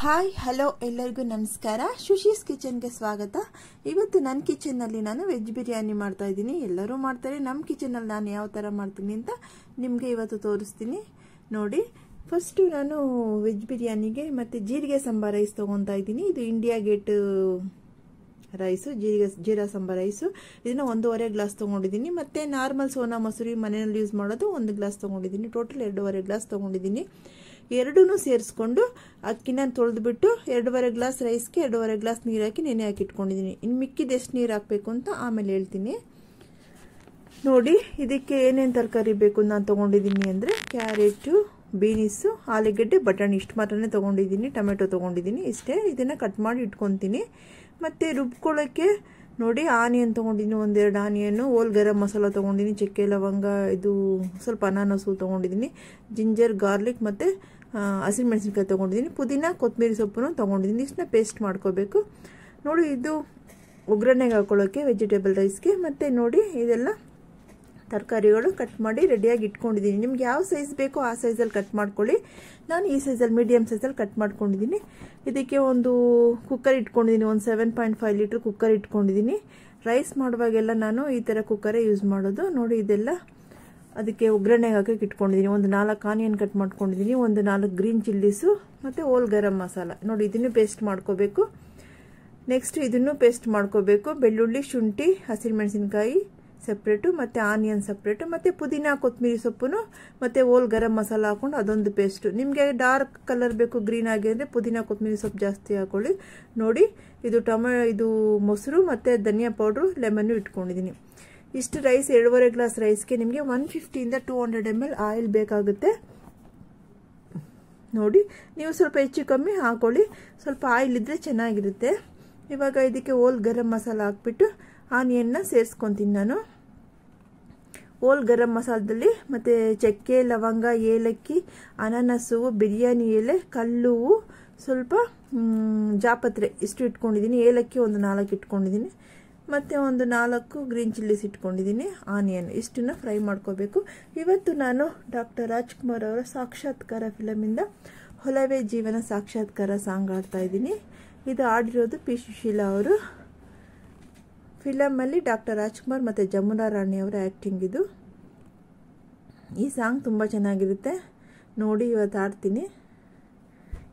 Hi hello ಎಲ್ಲರಿಗೂ ನಮಸ್ಕಾರ. ಶುಶೀಸ್ ಕಿಚನ್ಗೆ ಸ್ವಾಗತ. ಇವತ್ತು ನನ್ನ ಕಿಚನ್ನಲ್ಲಿ ನಾನು ವೆಜ್ ಬಿರಿಯಾನಿ ಮಾಡ್ತಾ ಇದ್ದೀನಿ. ಎಲ್ಲರೂ ಮಾಡ್ತಾರೆ, ನಮ್ಮ ಕಿಚನ್ನಲ್ಲಿ ನಾನು ಯಾವ ಥರ ಮಾಡ್ತೀನಿ ಅಂತ ನಿಮಗೆ ಇವತ್ತು ತೋರಿಸ್ತೀನಿ ನೋಡಿ. ಫಸ್ಟು ನಾನು ವೆಜ್ ಬಿರಿಯಾನಿಗೆ ಮತ್ತು ಜೀರಿಗೆ ಸಾಂಬಾರ್ ರೈಸ್ ತೊಗೊತಾ ಇದ್ದೀನಿ. ಇದು India gate rice, jeera sambar rice. ಇದನ್ನು 1.5 ಗ್ಲಾಸ್ ತೊಗೊಂಡಿದ್ದೀನಿ. ಮತ್ತು ನಾರ್ಮಲ್ ಸೋನಾ ಮಸೂರಿ ಮನೆಯಲ್ಲಿ ಯೂಸ್ ಮಾಡೋದು 1 ಗ್ಲಾಸ್ ತೊಗೊಂಡಿದ್ದೀನಿ. ಟೋಟಲ್ 2.5 ಗ್ಲಾಸ್ ತೊಗೊಂಡಿದ್ದೀನಿ. ಎರಡೂ ಸೇರಿಸ್ಕೊಂಡು ಅಕ್ಕಿನ ತೊಳೆದ್ಬಿಟ್ಟು 2.5 ಗ್ಲಾಸ್ ರೈಸ್ಗೆ 2.5 ಗ್ಲಾಸ್ ನೀರು ಹಾಕಿ ನೆನೆ ಹಾಕಿ ಇಟ್ಕೊಂಡಿದ್ದೀನಿ. ಇನ್ನು ಮಿಕ್ಕಿದ ಎಷ್ಟು ನೀರು ಹಾಕಬೇಕು ಅಂತ ಆಮೇಲೆ ಹೇಳ್ತೀನಿ ನೋಡಿ. ಇದಕ್ಕೆ ಏನೇನು ತರಕಾರಿ ಬೇಕು ನಾನು ತೊಗೊಂಡಿದ್ದೀನಿ ಅಂದರೆ ಕ್ಯಾರೆಟು, ಬೀನ್ಸು, ಆಲೂಗಡ್ಡೆ, ಬಟಾಣಿ ಇಷ್ಟು ಮಾತ್ರನೇ ತೊಗೊಂಡಿದ್ದೀನಿ. ಟೊಮೆಟೊ ತೊಗೊಂಡಿದ್ದೀನಿ, ಇಷ್ಟೇ. ಇದನ್ನು ಕಟ್ ಮಾಡಿ ಇಟ್ಕೊತೀನಿ. ಮತ್ತು ರುಬ್ಕೊಳ್ಳೋಕ್ಕೆ ನೋಡಿ ಆನಿಯನ್ ತೊಗೊಂಡಿದ್ದೀನಿ, 1-2 ಆನಿಯನ್ನು. ಓಲ್ ಗರಂ ಮಸಾಲ ತೊಗೊಂಡಿದ್ದೀನಿ, ಚಕ್ಕೆ ಲವಂಗ, ಇದು ಸ್ವಲ್ಪ ಅನಾನಸು ತೊಗೊಂಡಿದ್ದೀನಿ, ಜಿಂಜರ್, ಗಾರ್ಲಿಕ್ ಮತ್ತು ಹಸಿಮೆಣಸಿನ್ಕಾಯಿ ತೊಗೊಂಡಿದ್ದೀನಿ, ಪುದೀನ, ಕೊತ್ತಂಬರಿ ಸೊಪ್ಪನ್ನು ತೊಗೊಂಡಿದ್ದೀನಿ. ಇಷ್ಟನ್ನ ಪೇಸ್ಟ್ ಮಾಡ್ಕೋಬೇಕು ನೋಡಿ. ಇದು ಒಗ್ಗರಣೆಗೆ ಹಾಕೊಳ್ಳೋಕ್ಕೆ ವೆಜಿಟೇಬಲ್ ರೈಸ್ಗೆ. ಮತ್ತು ನೋಡಿ ಇದೆಲ್ಲ ತರಕಾರಿಗಳು ಕಟ್ ಮಾಡಿ ರೆಡಿಯಾಗಿ ಇಟ್ಕೊಂಡಿದ್ದೀನಿ. ನಿಮ್ಗೆ ಯಾವ ಸೈಜ್ ಬೇಕೋ ಆ ಸೈಜಲ್ಲಿ ಕಟ್ ಮಾಡ್ಕೊಳ್ಳಿ. ನಾನು ಈ ಸೈಜಲ್ಲಿ ಮೀಡಿಯಮ್ ಸೈಜಲ್ಲಿ ಕಟ್ ಮಾಡ್ಕೊಂಡಿದ್ದೀನಿ. ಇದಕ್ಕೆ ಒಂದು ಕುಕ್ಕರ್ ಇಟ್ಕೊಂಡಿದ್ದೀನಿ, ಒಂದು 7.5 ಲೀಟ್ರ್ ಕುಕ್ಕರ್ ಇಟ್ಕೊಂಡಿದ್ದೀನಿ. ರೈಸ್ ಮಾಡುವಾಗೆಲ್ಲ ನಾನು ಈ ಥರ ಕುಕ್ಕರೇ ಯೂಸ್ ಮಾಡೋದು ನೋಡಿ. ಇದೆಲ್ಲ ಅದಕ್ಕೆ ಒಗ್ಗರಣೆಗೆ ಹಾಕಕ್ಕೆ ಇಟ್ಕೊಂಡಿದ್ದೀನಿ. ಒಂದು 4 ಆನಿಯನ್ ಕಟ್ ಮಾಡ್ಕೊಂಡಿದ್ದೀನಿ, ಒಂದು 4 ಗ್ರೀನ್ ಚಿಲ್ಲೀಸು ಮತ್ತು ಓಲ್ ಗರಂ ಮಸಾಲ ನೋಡಿ. ಇದನ್ನು ಪೇಸ್ಟ್ ಮಾಡ್ಕೋಬೇಕು. ನೆಕ್ಸ್ಟ್ ಇದನ್ನು ಪೇಸ್ಟ್ ಮಾಡ್ಕೋಬೇಕು. ಬೆಳ್ಳುಳ್ಳಿ, ಶುಂಠಿ, ಹಸಿಮೆಣಸಿನ್ಕಾಯಿ ಸಪ್ರೇಟು ಮತ್ತು ಆನಿಯನ್ ಸಪ್ರೇಟು ಮತ್ತು ಪುದೀನ, ಕೊತ್ತಂಬರಿ ಸೊಪ್ಪು ಮತ್ತು ಓಲ್ ಗರಂ ಮಸಾಲ ಹಾಕೊಂಡು ಅದೊಂದು ಪೇಸ್ಟು. ನಿಮಗೆ ಡಾರ್ಕ್ ಕಲರ್ ಬೇಕು, ಗ್ರೀನ್ ಆಗಿ ಅಂದರೆ ಪುದೀನ, ಕೊತ್ತಂಬರಿ ಸೊಪ್ಪು ಜಾಸ್ತಿ ಹಾಕೊಳ್ಳಿ ನೋಡಿ. ಇದು ಮೊಸರು ಮತ್ತು ಧನಿಯಾ ಪೌಡ್ರು, ಲೆಮನ್ನು ಇಟ್ಕೊಂಡಿದ್ದೀನಿ. ಇಷ್ಟು ರೈಸ್ 2.5 ಗ್ಲಾಸ್ ರೈಸ್ಗೆ ನಿಮಗೆ 150 to 200 ml ಆಯಿಲ್ ಬೇಕಾಗುತ್ತೆ ನೋಡಿ. ನೀವು ಸ್ವಲ್ಪ ಹೆಚ್ಚು ಕಮ್ಮಿ ಹಾಕೊಳ್ಳಿ, ಸ್ವಲ್ಪ ಆಯಿಲ್ ಇದ್ದರೆ ಚೆನ್ನಾಗಿರುತ್ತೆ. ಇವಾಗ ಇದಕ್ಕೆ ಓಲ್ ಗರಂ ಮಸಾಲ ಹಾಕ್ಬಿಟ್ಟು ಆನಿಯನ್ನ ಸೇರಿಸ್ಕೊತೀನಿ ನಾನು. ಓಲ್ ಗರಂ ಮಸಾಲದಲ್ಲಿ ಮತ್ತು ಚಕ್ಕೆ, ಲವಂಗ, ಏಲಕ್ಕಿ, ಅನಾನಸು, ಬಿರಿಯಾನಿ ಎಲೆ, ಕಲ್ಲುವು, ಸ್ವಲ್ಪ ಜಾಪತ್ರೆ ಇಷ್ಟು ಇಟ್ಕೊಂಡಿದ್ದೀನಿ. ಏಲಕ್ಕಿ ಒಂದು 4 ಇಟ್ಕೊಂಡಿದ್ದೀನಿ. ಮತ್ತು ಒಂದು 4 ಗ್ರೀನ್ ಚಿಲ್ಲೀಸ್ ಇಟ್ಕೊಂಡಿದ್ದೀನಿ. ಆನಿಯನ್ ಇಷ್ಟನ್ನ ಫ್ರೈ ಮಾಡ್ಕೋಬೇಕು. ಇವತ್ತು ನಾನು ಡಾಕ್ಟರ್ ರಾಜ್ಕುಮಾರ್ ಅವರ ಸಾಕ್ಷಾತ್ಕಾರ ಫಿಲಮಿಂದ ಒಲವೇ ಜೀವನ ಸಾಕ್ಷಾತ್ಕಾರ ಸಾಂಗ್ ಆಡ್ತಾ ಇದ್ದೀನಿ. ಇದು ಆಡಿರೋದು ಪಿ. ಸುಶೀಲಾ ಅವರು. ಫಿಲಮಲ್ಲಿ ಡಾಕ್ಟರ್ ರಾಜ್ಕುಮಾರ್ ಮತ್ತು ಜಮುನಾ ರಾಣಿ ಅವರ ಆ್ಯಕ್ಟಿಂಗ್ ಇದು. ಈ ಸಾಂಗ್ ತುಂಬ ಚೆನ್ನಾಗಿರುತ್ತೆ ನೋಡಿ. ಇವತ್ತು ಆಡ್ತೀನಿ,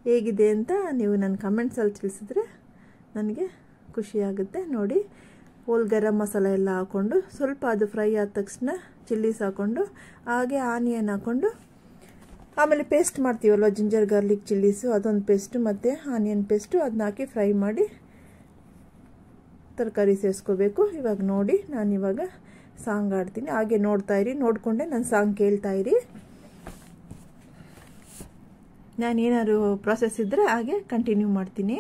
ಹೇಗಿದೆ ಅಂತ ನೀವು ನನ್ನ ಕಮೆಂಟ್ಸಲ್ಲಿ ತಿಳಿಸಿದ್ರೆ ನನಗೆ ಖುಷಿಯಾಗುತ್ತೆ ನೋಡಿ. ಓಲ್ ಗರಂ ಮಸಾಲ ಎಲ್ಲ ಹಾಕ್ಕೊಂಡು ಸ್ವಲ್ಪ ಅದು ಫ್ರೈ ಆದ ತಕ್ಷಣ ಚಿಲ್ಲೀಸ್ ಹಾಕ್ಕೊಂಡು ಹಾಗೆ ಆನಿಯನ್ ಹಾಕ್ಕೊಂಡು ಆಮೇಲೆ ಪೇಸ್ಟ್ ಮಾಡ್ತೀವಲ್ವ, ಜಿಂಜರ್ ಗಾರ್ಲಿಕ್ ಚಿಲ್ಲೀಸು, ಅದೊಂದು ಪೇಸ್ಟು ಮತ್ತು ಆನಿಯನ್ ಪೇಸ್ಟು, ಅದನ್ನ ಹಾಕಿ ಫ್ರೈ ಮಾಡಿ ತರಕಾರಿ ಸೇರಿಸ್ಕೋಬೇಕು. ಇವಾಗ ನೋಡಿ, ನಾನಿವಾಗ ಸಾಂಗ್ ಆಡ್ತೀನಿ, ಹಾಗೆ ನೋಡ್ತಾ ಇರಿ. ನೋಡಿಕೊಂಡೆ ನನ್ನ ಸಾಂಗ್ ಕೇಳ್ತಾ ಇರಿ. ನಾನೇನಾದ್ರು ಪ್ರಾಸೆಸ್ ಇದ್ದರೆ ಹಾಗೆ ಕಂಟಿನ್ಯೂ ಮಾಡ್ತೀನಿ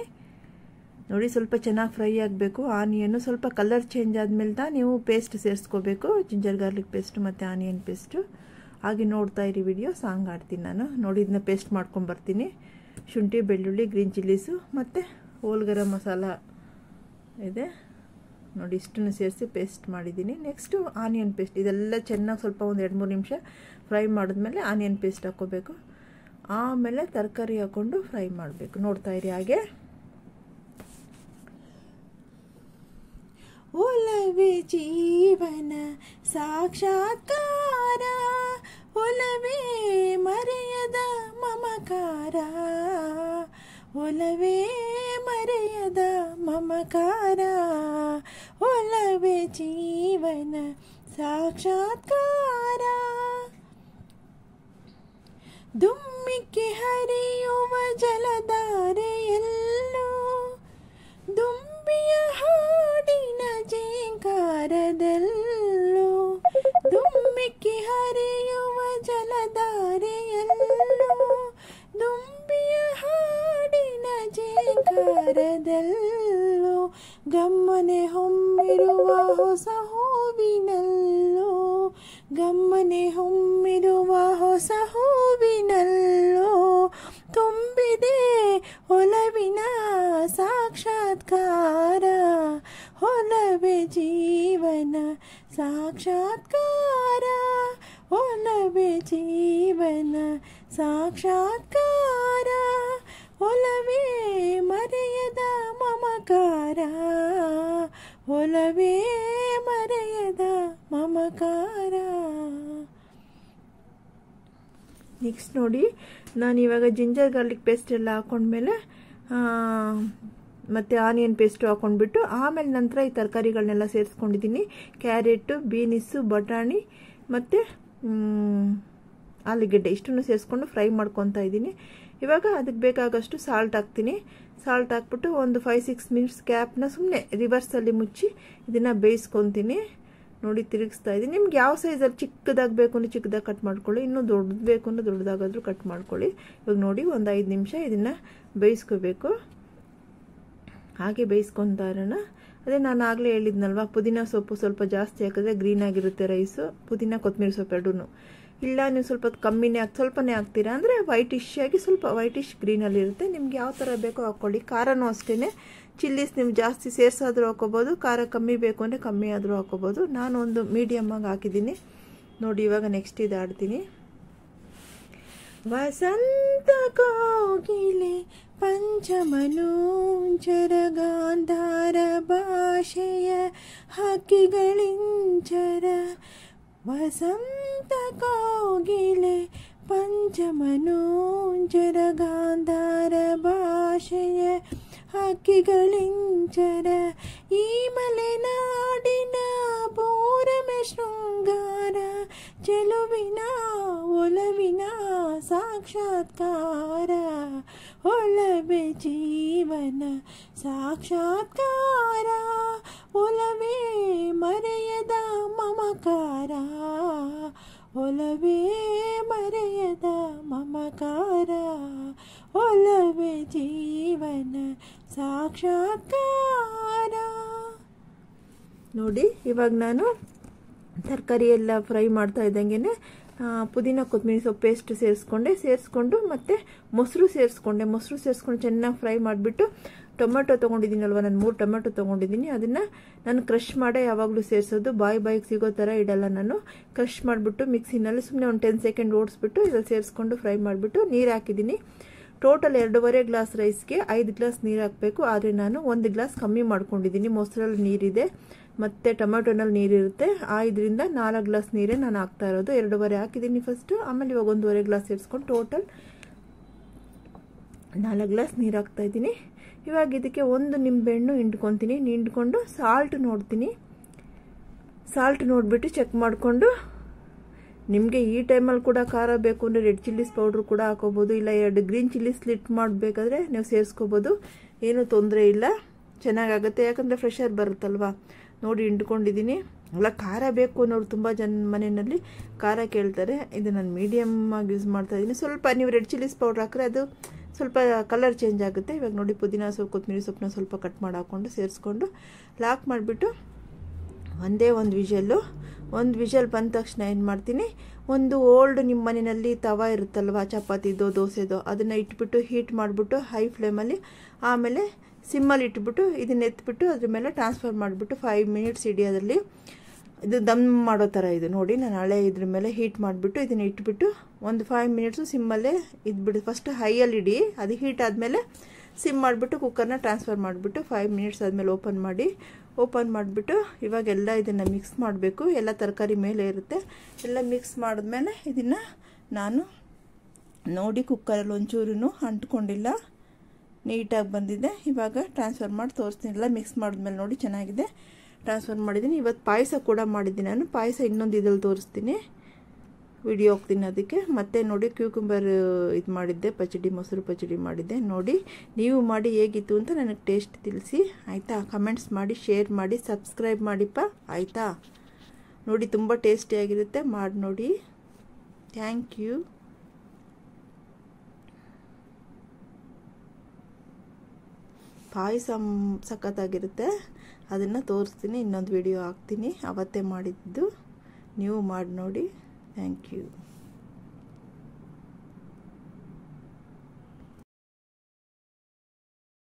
ನೋಡಿ. ಸ್ವಲ್ಪ ಚೆನ್ನಾಗಿ ಫ್ರೈ ಆಗಬೇಕು ಆನಿಯನ್ನು. ಸ್ವಲ್ಪ ಕಲರ್ ಚೇಂಜ್ ಆದಮೇಲೆ ನೀವು ಪೇಸ್ಟ್ ಸೇರಿಸ್ಕೋಬೇಕು, ಜಿಂಜರ್ ಗಾರ್ಲಿಕ್ ಪೇಸ್ಟು ಮತ್ತು ಆನಿಯನ್ ಪೇಸ್ಟು. ಹಾಗೆ ನೋಡ್ತಾ ಇರಿ ವಿಡಿಯೋ. ಸಾಂಗ್ ಆಡ್ತೀನಿ ನಾನು ನೋಡಿ. ಇದನ್ನ ಪೇಸ್ಟ್ ಮಾಡ್ಕೊಂಬರ್ತೀನಿ. ಶುಂಠಿ, ಬೆಳ್ಳುಳ್ಳಿ, ಗ್ರೀನ್ ಚಿಲ್ಲೀಸು ಮತ್ತು ಓಲ್ ಗರಂ ಮಸಾಲ ಇದೆ ನೋಡಿ. ಇಷ್ಟನ್ನು ಸೇರಿಸಿ ಪೇಸ್ಟ್ ಮಾಡಿದ್ದೀನಿ. Next onion paste. ಇದೆಲ್ಲ ಚೆನ್ನಾಗಿ ಸ್ವಲ್ಪ ಒಂದು 2-3 ನಿಮಿಷ ಫ್ರೈ ಮಾಡಿದ್ಮೇಲೆ ಆನಿಯನ್ ಪೇಸ್ಟ್ ಹಾಕ್ಕೋಬೇಕು. ಆಮೇಲೆ ತರಕಾರಿ ಹಾಕ್ಕೊಂಡು ಫ್ರೈ ಮಾಡಬೇಕು. ನೋಡ್ತಾ ಇರಿ ಹಾಗೆ. ಒಲವೇ ಜೀವನ ಸಾಕ್ಷಾತ್ಕಾರ, ಒಲವೇ ಮರೆಯದ ಮಮಕಾರ, ಒಲವೇ ಮರೆಯದ ಮಮಕಾರ, ಒಲವೇ ಜೀವನ ಸಾಕ್ಷಾತ್ಕಾರ. ದುಮ್ಮಿಕ್ಕಿ ಹರಿಯುವ ಜಲಧಾರೆಯಲ್ಲೂ ದುಂಬಿಯ ಹಾಡಿನ ಜೇಂಕಾರದಲ್ಲೂ, ದುಮ್ಮಿಕ್ಕಿ ಹರಿಯುವ ಜಲಧಾರೆಯಲ್ಲೂ ದುಂಬಿಯ ಹಾಡಿನ ಜೇಂಕಾರದಲ್ಲೂ, ಗಮ್ಮನೆ ಹೊಮ್ಮಿರುವ ಹೊಸ ಹೂವಿನಲ್ಲೂ, ಗಮ್ಮನೆ ಹೊಮ್ಮಿರುವ ಹೊಸ ಹೂವಿನಲ್ಲೂ ತುಂಬಿದೆ ಒಲವಿನ ಸಾಕ್ಷಾತ್ಕಾರ, ಒಲವೇ ಜೀವನ ಸಾಕ್ಷಾತ್ಕಾರ, ಒಲವೇ ಜೀವನ ಸಾಕ್ಷಾತ್ಕಾರ, ಒಲವೇ ಮಮಕಾರ ಒಲವೇ ಮರೆಯದ ಮಮಕಾರ. ನೆಕ್ಸ್ಟ್ ನೋಡಿ, ನಾನು ಇವಾಗ ಜಿಂಜರ್ ಗಾರ್ಲಿಕ್ ಪೇಸ್ಟ್ ಎಲ್ಲ ಹಾಕೊಂಡ್ಮೇಲೆ ಮತ್ತು ಆನಿಯನ್ ಪೇಸ್ಟು ಹಾಕೊಂಡ್ಬಿಟ್ಟು ಆಮೇಲೆ ನಂತರ ಈ ತರಕಾರಿಗಳನ್ನೆಲ್ಲ ಸೇರಿಸ್ಕೊಂಡಿದ್ದೀನಿ. ಕ್ಯಾರೆಟು, ಬೀನಿಸು, ಬಟಾಣಿ ಮತ್ತು ಆಲೂಗೆಡ್ಡೆ ಇಷ್ಟನ್ನು ಸೇರಿಸ್ಕೊಂಡು ಫ್ರೈ ಮಾಡ್ಕೊತಾ ಇದ್ದೀನಿ. ಇವಾಗ ಅದಕ್ಕೆ ಬೇಕಾಗಷ್ಟು ಸಾಲ್ಟ್ ಹಾಕ್ತೀನಿ. ಸಾಲ್ಟ್ ಹಾಕ್ಬಿಟ್ಟು ಒಂದು 5-6 ಮಿನಿಟ್ಸ್ ಕ್ಯಾಪ್ನ ಸುಮ್ಮನೆ ರಿವರ್ಸಲ್ಲಿ ಮುಚ್ಚಿ ಇದನ್ನು ಬೇಯಿಸ್ಕೊತೀನಿ. ನೋಡಿ ತಿರುಗಿಸ್ತಾ ಇದ್ದೀನಿ. ನಿಮ್ಗೆ ಯಾವ ಸೈಜಲ್ಲಿ ಚಿಕ್ಕದಾಗಿ ಬೇಕು ಅಂದರೆ ಚಿಕ್ಕದಾಗಿ ಕಟ್ ಮಾಡ್ಕೊಳ್ಳಿ, ಇನ್ನೂ ದೊಡ್ಡದು ಬೇಕು ಅಂದರೆ ದೊಡ್ಡದಾಗಾದರೂ ಕಟ್ ಮಾಡ್ಕೊಳ್ಳಿ. ಇವಾಗ ನೋಡಿ ಒಂದು 5 ನಿಮಿಷ ಇದನ್ನು ಬೇಯಿಸ್ಕೋಬೇಕು. ಹಾಗೆ ಬೇಯಿಸ್ಕೊತಾ ಇರೋಣ. ಅದೇ ನಾನು ಆಗಲೇ ಹೇಳಿದ್ನಲ್ವ, ಪುದೀನ ಸೊಪ್ಪು ಸ್ವಲ್ಪ ಜಾಸ್ತಿ ಹಾಕಿದ್ರೆ ಗ್ರೀನ್ ಆಗಿರುತ್ತೆ ರೈಸು. ಪುದೀನ ಕೊತ್ತಂಬರಿ ಸೊಪ್ಪು ಎರಡೂ. ಇಲ್ಲ ನೀವು ಸ್ವಲ್ಪ ಕಮ್ಮಿನೇ ಸ್ವಲ್ಪನೇ ಹಾಕ್ತೀರಾ ಅಂದರೆ ವೈಟಿಶ್ ಆಗಿ ಸ್ವಲ್ಪ ವೈಟಿಶ್ ಗ್ರೀನಲ್ಲಿರುತ್ತೆ. ನಿಮ್ಗೆ ಯಾವ ಥರ ಬೇಕೋ ಹಾಕ್ಕೊಳ್ಳಿ. ಖಾರನೂ ಅಷ್ಟೇ, ಚಿಲ್ಲೀಸ್ ನೀವು ಜಾಸ್ತಿ ಸೇರಿಸಾದರೂ ಹಾಕೋಬೋದು, ಖಾರ ಕಮ್ಮಿ ಬೇಕು ಅಂದರೆ ಕಮ್ಮಿ ಆದರೂ ಹಾಕೋಬೋದು. ನಾನು ಒಂದು ಮೀಡಿಯಮ್ಮಾಗಿ ಹಾಕಿದ್ದೀನಿ. ನೋಡಿ ಇವಾಗ ನೆಕ್ಸ್ಟ್ ಇದು ಆಡ್ತೀನಿ. ವಸಂತ ಕೋಗಿಲೆ ಪಂಚಮನೋಂಚರ ಗಾಂಧಾರ ಭಾಷೆಯ ಹಕ್ಕಿಗಳಿಂಚರ. ವಸಂತ ಕೋಗಿಲೆ ಪಂಚಮನೋಂಚರ ಗಾಂಧಾರ ಭಾಷೆಯ ಹಕ್ಕಿಗಳಿಂಚರ. ಈ ಮಲೆನಾಡಿನ ಪೂರಮ ಶೃಂಗಾರ ಚೆಲುವಿನ ಒಲವಿನ ಸಾಕ್ಷಾತ್ಕಾರ. ಒಲವೇ ಜೀವನ ಸಾಕ್ಷಾತ್ಕಾರ ಒಲವೇ ಮರೆಯದ ಮಮಕಾರ. ಒಲವೇ ಮರೆಯದ ಮಮಕಾರ ಒಲವೇ ಜೀವನ ಸಾಕ್ಷಾತ್ಕಾರ. ನೋಡಿ ಇವಾಗ ನಾನು ತರಕಾರಿ ಎಲ್ಲ ಫ್ರೈ ಮಾಡ್ತಾ ಇದ್ದಂಗೆ ಪುದೀನ ಕೊತ್ತಂಬರಿ ಸೊಪ್ಪು ಪೇಸ್ಟ್ ಸೇರಿಸ್ಕೊಂಡು ಮತ್ತು ಮೊಸರು ಸೇರಿಸ್ಕೊಂಡು ಚೆನ್ನಾಗಿ ಫ್ರೈ ಮಾಡಿಬಿಟ್ಟು ಟೊಮೆಟೊ ತೊಗೊಂಡಿದ್ದೀನಲ್ವ, ನಾನು 3 ಟೊಮೆಟೊ ತೊಗೊಂಡಿದ್ದೀನಿ. ಅದನ್ನು ನಾನು ಕ್ರಷ್ ಮಾಡೇ ಯಾವಾಗಲೂ ಸೇರಿಸೋದು, ಬಾಯಿಗೆ ಸಿಗೋ ಥರ ಇಡಲ್ಲ. ನಾನು ಕ್ರಷ್ ಮಾಡಿಬಿಟ್ಟು ಮಿಕ್ಸಿನಲ್ಲಿ ಸುಮ್ಮನೆ ಒಂದು 10 ಸೆಕೆಂಡ್ ಓಡಿಸ್ಬಿಟ್ಟು ಇದ್ರಲ್ಲಿ ಸೇರಿಸ್ಕೊಂಡು ಫ್ರೈ ಮಾಡಿಬಿಟ್ಟು ನೀರು ಹಾಕಿದ್ದೀನಿ. ಟೋಟಲ್ 2.5 ಗ್ಲಾಸ್ ರೈಸ್ಗೆ 5 ಗ್ಲಾಸ್ ನೀರು ಹಾಕಬೇಕು. ಆದರೆ ನಾನು 1 ಗ್ಲಾಸ್ ಕಮ್ಮಿ ಮಾಡ್ಕೊಂಡಿದ್ದೀನಿ. ಮೊಸರಲ್ಲಿ ನೀರಿದೆ ಮತ್ತು ಟೊಮೆಟೊನಲ್ಲಿ ನೀರಿರುತ್ತೆ. ಇದರಿಂದ 4 ಗ್ಲಾಸ್ ನೀರೇ ನಾನು ಹಾಕ್ತಾ ಇರೋದು. 2.5 ಹಾಕಿದ್ದೀನಿ ಫಸ್ಟು, ಆಮೇಲೆ ಇವಾಗ 1.5 ಗ್ಲಾಸ್ ಸೇರಿಸ್ಕೊಂಡು ಟೋಟಲ್ 4 ಗ್ಲಾಸ್ ನೀರು ಹಾಕ್ತಾ ಇದ್ದೀನಿ. ಇವಾಗ ಇದಕ್ಕೆ 1 ನಿಂಬೆಹಣ್ಣು ಹಿಂಡ್ಕೊತೀನಿ. ಹಿಂಡ್ಕೊಂಡು ಸಾಲ್ಟ್ ನೋಡ್ತೀನಿ. ಸಾಲ್ಟ್ ನೋಡಿಬಿಟ್ಟು ಚೆಕ್ ಮಾಡಿಕೊಂಡು, ನಿಮಗೆ ಈ ಟೈಮಲ್ಲಿ ಕೂಡ ಖಾರ ಬೇಕು ಅಂದರೆ ರೆಡ್ ಚಿಲ್ಲೀಸ್ ಪೌಡ್ರ್ ಕೂಡ ಹಾಕೋಬೋದು, ಇಲ್ಲ 2 ಗ್ರೀನ್ ಚಿಲ್ಲೀಸ್ ಸ್ಲಿಟ್ ಮಾಡಬೇಕಾದ್ರೆ ನೀವು ಸೇರಿಸ್ಕೋಬೋದು. ಏನೂ ತೊಂದರೆ ಇಲ್ಲ, ಚೆನ್ನಾಗಾಗುತ್ತೆ. ಯಾಕಂದರೆ ಫ್ರೆಶರ್ ಬರುತ್ತಲ್ವ. ನೋಡಿ ಹಿಂಡ್ಕೊಂಡಿದ್ದೀನಿ. ಎಲ್ಲ ಖಾರ ಬೇಕು ಅನ್ನೋರು ತುಂಬ ಜನ ಮನೆಯಲ್ಲಿ ಖಾರ ಕೇಳ್ತಾರೆ. ಇದು ನಾನು ಮೀಡಿಯಮ್ ಆಗಿ ಯೂಸ್ ಮಾಡ್ತಾ ಇದ್ದೀನಿ. ಸ್ವಲ್ಪ ನೀವು ರೆಡ್ ಚಿಲ್ಲೀಸ್ ಪೌಡ್ರ್ ಹಾಕಿದ್ರೆ ಅದು ಸ್ವಲ್ಪ ಕಲರ್ ಚೇಂಜ್ ಆಗುತ್ತೆ. ಇವಾಗ ನೋಡಿ ಪುದೀನ ಸೊಪ್ಪು ಕೊತ್ತಂಬರಿ ಸೊಪ್ಪನ್ನ ಸ್ವಲ್ಪ ಕಟ್ ಮಾಡಿ ಹಾಕ್ಕೊಂಡು ಸೇರಿಸ್ಕೊಂಡು ಲಾಕ್ ಮಾಡಿಬಿಟ್ಟು ಒಂದೇ ಒಂದು ವಿಷಲ್ ಬಂದ ತಕ್ಷಣ ಏನು ಮಾಡ್ತೀನಿ, ಒಂದು ಓಲ್ಡ್ ನಿಮ್ಮ ಮನೆಯಲ್ಲಿ ತವ ಇರುತ್ತಲ್ವ, ಚಪಾತಿದೋ ದೋಸೆದೋ, ಅದನ್ನು ಇಟ್ಬಿಟ್ಟು ಹೀಟ್ ಮಾಡಿಬಿಟ್ಟು ಹೈ ಫ್ಲೇಮಲ್ಲಿ, ಆಮೇಲೆ ಸಿಮ್ಮಲ್ಲಿ ಇಟ್ಬಿಟ್ಟು ಇದನ್ನ ಎತ್ಬಿಟ್ಟು ಅದ್ರ ಮೇಲೆ ಟ್ರಾನ್ಸ್ಫರ್ ಮಾಡಿಬಿಟ್ಟು 5 ಮಿನಿಟ್ಸ್ ಹಿಡಿಯೋದ್ರಲ್ಲಿ ಇದು ದಮ್ ಮಾಡೋ ಥರ. ಇದು ನೋಡಿ ನಾನು ಹಳೆ ಇದ್ರ ಮೇಲೆ ಹೀಟ್ ಮಾಡಿಬಿಟ್ಟು ಇದನ್ನು ಇಟ್ಬಿಟ್ಟು ಒಂದು 5 ಮಿನಿಟ್ಸು ಸಿಮ್ಮಲ್ಲೇ ಇದ್ಬಿಟ್ಟು, ಫಸ್ಟ್ ಹೈಯಲ್ಲಿ ಇಡಿ, ಅದು ಹೀಟ್ ಆದಮೇಲೆ ಸಿಮ್ ಮಾಡಿಬಿಟ್ಟು ಕುಕ್ಕರ್ನ ಟ್ರಾನ್ಸ್ಫರ್ ಮಾಡಿಬಿಟ್ಟು 5 ಮಿನಿಟ್ಸ್ ಆದಮೇಲೆ ಓಪನ್ ಮಾಡಿಬಿಟ್ಟು ಇವಾಗೆಲ್ಲ ಇದನ್ನು ಮಿಕ್ಸ್ ಮಾಡಬೇಕು. ಎಲ್ಲ ತರಕಾರಿ ಮೇಲೆ ಇರುತ್ತೆ. ಎಲ್ಲ ಮಿಕ್ಸ್ ಮಾಡಿದ್ಮೇಲೆ ಇದನ್ನು ನಾನು ನೋಡಿ ಕುಕ್ಕರಲ್ಲಿ ಒಂಚೂರು ಅಂಟ್ಕೊಂಡಿಲ್ಲ, ನೀಟಾಗಿ ಬಂದಿದೆ. ಇವಾಗ ಟ್ರಾನ್ಸ್ಫರ್ ಮಾಡಿ ತೋರಿಸ್ತೀನಿ. ಎಲ್ಲ ಮಿಕ್ಸ್ ಮಾಡಿದ್ಮೇಲೆ ನೋಡಿ ಚೆನ್ನಾಗಿದೆ, ಟ್ರಾನ್ಸ್ಫರ್ ಮಾಡಿದ್ದೀನಿ. ಇವತ್ತು ಪಾಯಸ ಕೂಡ ಮಾಡಿದ್ದೀನಿ ನಾನು. ಪಾಯಸ ಇನ್ನೊಂದು ಇದ್ರಲ್ಲಿ ತೋರಿಸ್ತೀನಿ, ವಿಡಿಯೋ ಹೋಗ್ತೀನಿ ಅದಕ್ಕೆ. ಮತ್ತೆ ನೋಡಿ ಕ್ಯೂಕುಂಬರ್ ಇದು ಮಾಡಿದ್ದೆ, ಮೊಸರು ಪಚಡಿ ಮಾಡಿದ್ದೆ. ನೋಡಿ ನೀವು ಮಾಡಿ ಹೇಗಿತ್ತು ಅಂತ ನನಗೆ ಟೇಸ್ಟ್ ತಿಳಿಸಿ ಆಯಿತಾ. ಕಮೆಂಟ್ಸ್ ಮಾಡಿ, ಶೇರ್ ಮಾಡಿ, ಸಬ್ಸ್ಕ್ರೈಬ್ ಮಾಡಿಪ್ಪ ಆಯಿತಾ. ನೋಡಿ ತುಂಬ ಟೇಸ್ಟಿಯಾಗಿರುತ್ತೆ, ಮಾಡಿ ನೋಡಿ. Thank you. ಪಾಯಸ ಸಖತ್ತಾಗಿರುತ್ತೆ, ಅದನ್ನು ತೋರಿಸ್ತೀನಿ. ಇನ್ನೊಂದು ವಿಡಿಯೋ ಹಾಕ್ತೀನಿ, ಅವತ್ತೇ ಮಾಡಿದ್ದು. ನೀವು ಮಾಡಿ ನೋಡಿ. Thank you.